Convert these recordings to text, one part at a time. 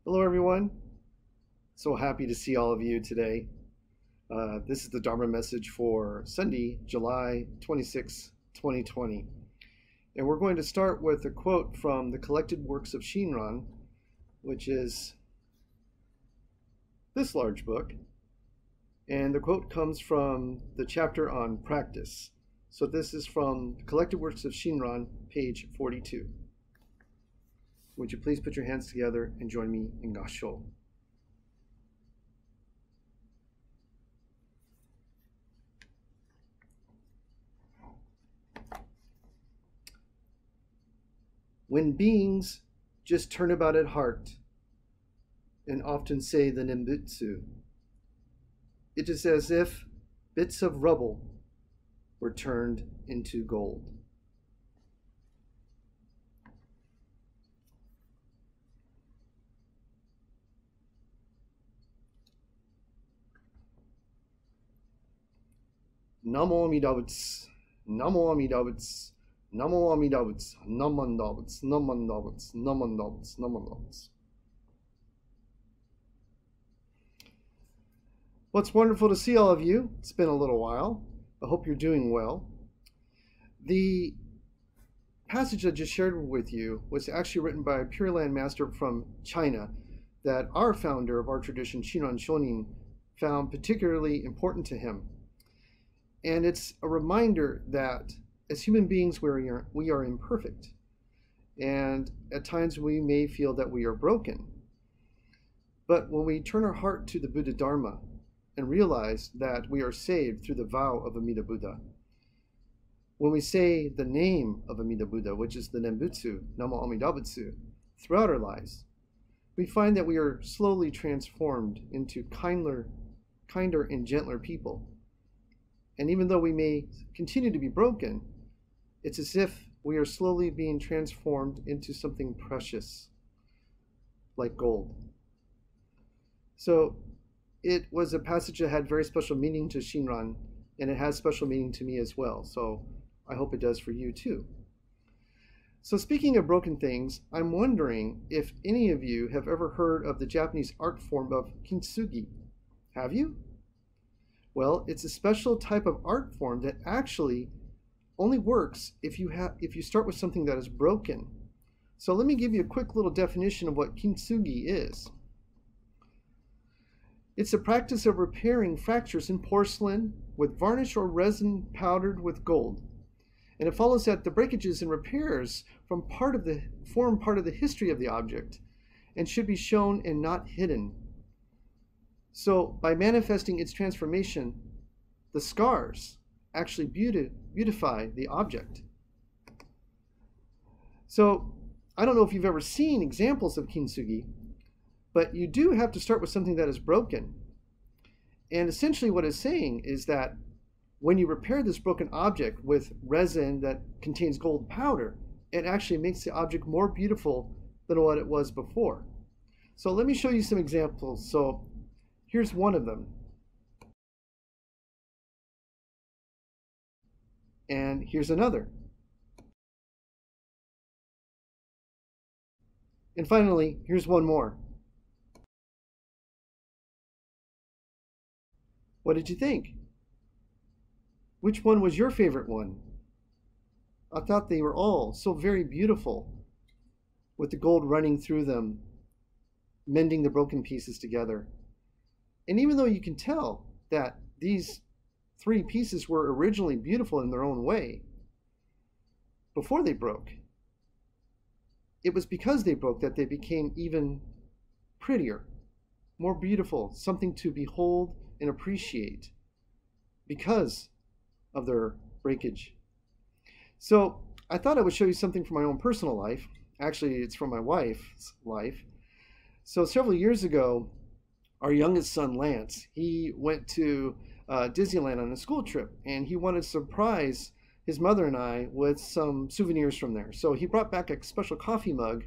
Hello, everyone. So happy to see all of you today. This is the Dharma message for Sunday, July 26, 2020. And we're going to start with a quote from the Collected Works of Shinran, which is this large book. And the quote comes from the chapter on practice. So this is from Collected Works of Shinran, page 42. Would you please put your hands together and join me in Gasho? When beings just turn about at heart and often say the Nembutsu, it is as if bits of rubble were turned into gold. Namo Amida Butsu, Namo Amida Butsu, Namo Amida Butsu, Namanda Butsu, Namanda Butsu, Namanda Butsu, Namanda Butsu. Well, it's wonderful to see all of you. It's been a little while. I hope you're doing well. The passage I just shared with you was actually written by a Pure Land master from China that our founder of our tradition, Shinran Shonin, found particularly important to him. And it's a reminder that as human beings, we are imperfect. And at times we may feel that we are broken. But when we turn our heart to the Buddha Dharma and realize that we are saved through the vow of Amida Buddha, when we say the name of Amida Buddha, which is the Nembutsu, Namo Amida Butsu, throughout our lives, we find that we are slowly transformed into kinder and gentler people. And even though we may continue to be broken, it's as if we are slowly being transformed into something precious, like gold. So it was a passage that had very special meaning to Shinran, and it has special meaning to me as well. So I hope it does for you too. So speaking of broken things, I'm wondering if any of you have ever heard of the Japanese art form of kintsugi. Have you? Well, it's a special type of art form that actually only works if you start with something that is broken. So let me give you a quick little definition of what kintsugi is. It's a practice of repairing fractures in porcelain with varnish or resin powdered with gold. And it follows that the breakages and repairs form part of the history of the object and should be shown and not hidden. So by manifesting its transformation, the scars actually beautify the object. So I don't know if you've ever seen examples of kintsugi, but you do have to start with something that is broken. And essentially what it's saying is that when you repair this broken object with resin that contains gold powder, it actually makes the object more beautiful than what it was before. So let me show you some examples. So here's one of them. And here's another. And finally, here's one more. What did you think? Which one was your favorite one? I thought they were all so very beautiful, with the gold running through them, mending the broken pieces together. And even though you can tell that these three pieces were originally beautiful in their own way before they broke, it was because they broke that they became even prettier, more beautiful, something to behold and appreciate because of their breakage. So I thought I would show you something from my own personal life. Actually, it's from my wife's life. So several years ago, our youngest son, Lance, he went to Disneyland on a school trip, and he wanted to surprise his mother and I with some souvenirs from there. So he brought back a special coffee mug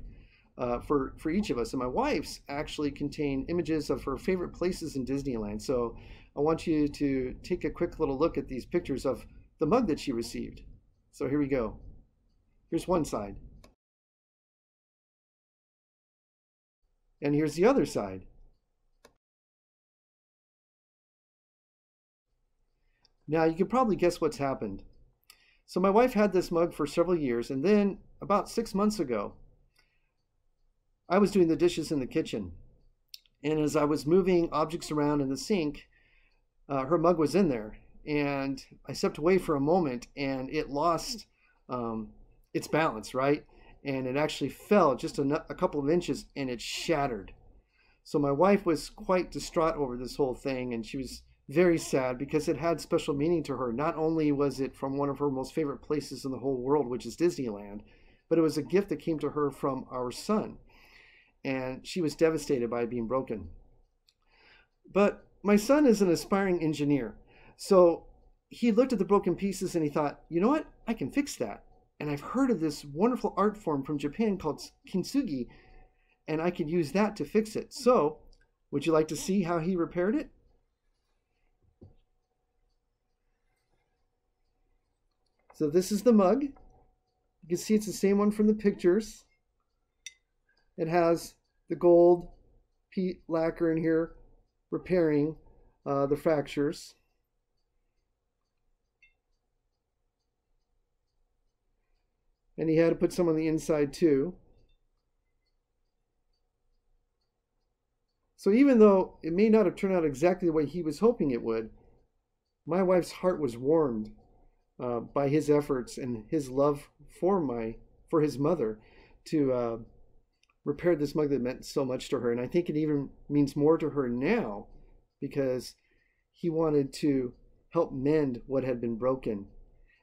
for each of us. And my wife's actually contained images of her favorite places in Disneyland. So I want you to take a quick little look at these pictures of the mug that she received. So here we go. Here's one side. And here's the other side. Now you can probably guess what's happened. So my wife had this mug for several years, and then about 6 months ago, I was doing the dishes in the kitchen. And as I was moving objects around in the sink, her mug was in there. And I stepped away for a moment, and it lost its balance, right? And it actually fell just a couple of inches, and it shattered. So my wife was quite distraught over this whole thing, and she was very sad because it had special meaning to her. Not only was it from one of her most favorite places in the whole world, which is Disneyland, but it was a gift that came to her from our son. And she was devastated by it being broken. But my son is an aspiring engineer. So he looked at the broken pieces and he thought, you know what? I can fix that. And I've heard of this wonderful art form from Japan called kintsugi, and I could use that to fix it. So would you like to see how he repaired it? So this is the mug. You can see it's the same one from the pictures. It has the gold peat lacquer in here repairing the fractures. And he had to put some on the inside too. So even though it may not have turned out exactly the way he was hoping it would, my wife's heart was warmed by his efforts and his love for his mother to repair this mug that meant so much to her. And I think it even means more to her now because he wanted to help mend what had been broken.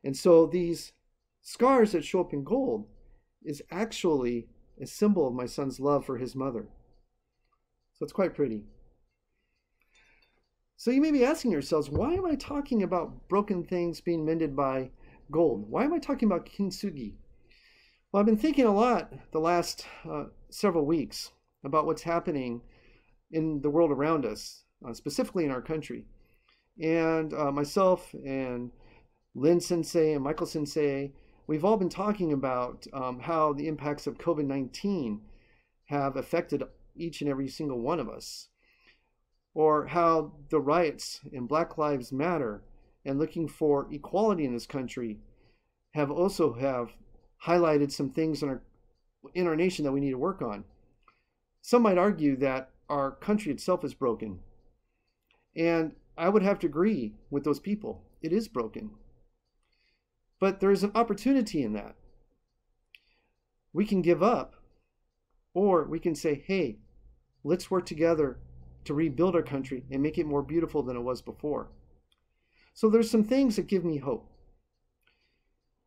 And so these scars that show up in gold is actually a symbol of my son's love for his mother. So it's quite pretty. So you may be asking yourselves, why am I talking about broken things being mended by gold? Why am I talking about kintsugi? Well, I've been thinking a lot the last several weeks about what's happening in the world around us, specifically in our country. And myself and Lynn Sensei and Michael Sensei, we've all been talking about how the impacts of COVID-19 have affected each and every single one of us, or how the riots in Black Lives Matter and looking for equality in this country have highlighted some things in our nation that we need to work on. Some might argue that our country itself is broken, and I would have to agree with those people. It is broken. But there is an opportunity in that. We can give up, or we can say, hey, let's work together to rebuild our country and make it more beautiful than it was before. So there's some things that give me hope.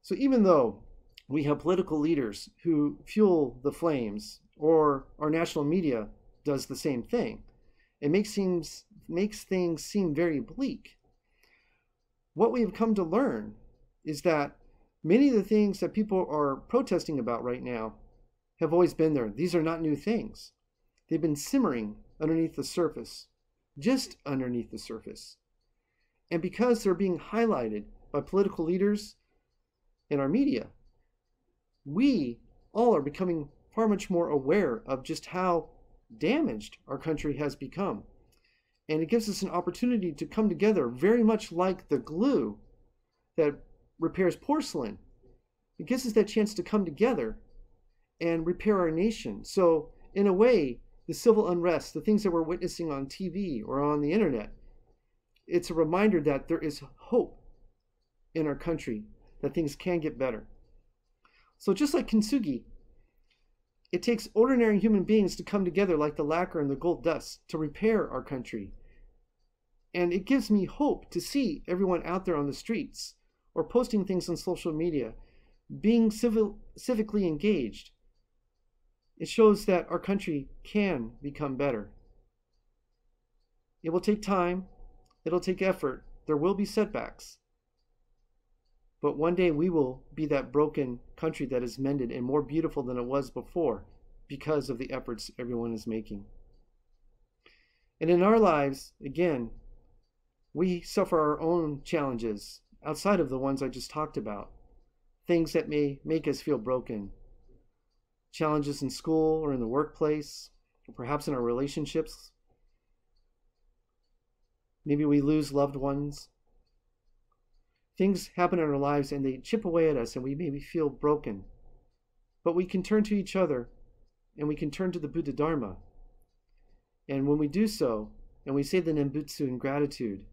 So even though we have political leaders who fuel the flames, or our national media does the same thing, it makes things seem very bleak. What we have come to learn is that many of the things that people are protesting about right now have always been there. These are not new things. They've been simmering underneath the surface, just underneath the surface. And because they're being highlighted by political leaders in our media, we all are becoming far much more aware of just how damaged our country has become. And it gives us an opportunity to come together, very much like the glue that repairs porcelain. It gives us that chance to come together and repair our nation. So in a way, the civil unrest, the things that we're witnessing on TV or on the internet, it's a reminder that there is hope in our country, that things can get better. So just like kintsugi, it takes ordinary human beings to come together like the lacquer and the gold dust to repair our country. And it gives me hope to see everyone out there on the streets or posting things on social media, being civically engaged. It shows that our country can become better. It will take time. It'll take effort. There will be setbacks. But one day we will be that broken country that is mended and more beautiful than it was before because of the efforts everyone is making. And in our lives, again, we suffer our own challenges outside of the ones I just talked about. Things that may make us feel broken. Challenges in school or in the workplace, or perhaps in our relationships. Maybe we lose loved ones. Things happen in our lives and they chip away at us and we maybe feel broken. But we can turn to each other and we can turn to the Buddha Dharma. And when we do so, and we say the Nembutsu in gratitude,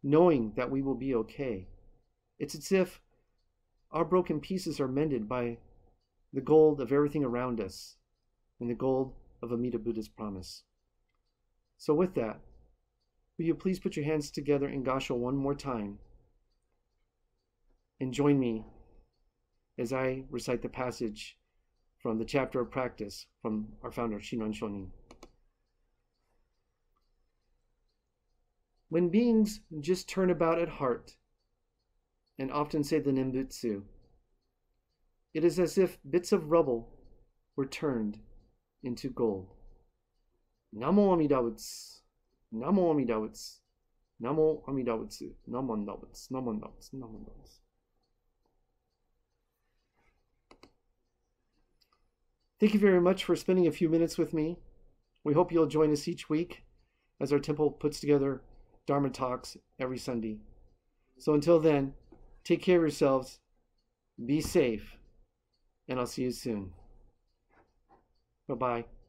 knowing that we will be okay, it's as if our broken pieces are mended by the gold of everything around us and the gold of Amida Buddha's promise. So with that, will you please put your hands together in Gassho one more time and join me as I recite the passage from the chapter of practice from our founder, Shinran Shonin. When beings just turn about at heart and often say the Nembutsu, it is as if bits of rubble were turned into gold. Namo Amida Butsu, Namo Amida Butsu, Namo Amida Butsu, Namo Amida Butsu, Namo Amida Butsu, Namo Amida Butsu. Thank you very much for spending a few minutes with me. We hope you'll join us each week as our temple puts together Dharma talks every Sunday. So until then, take care of yourselves, be safe, and I'll see you soon. Bye-bye.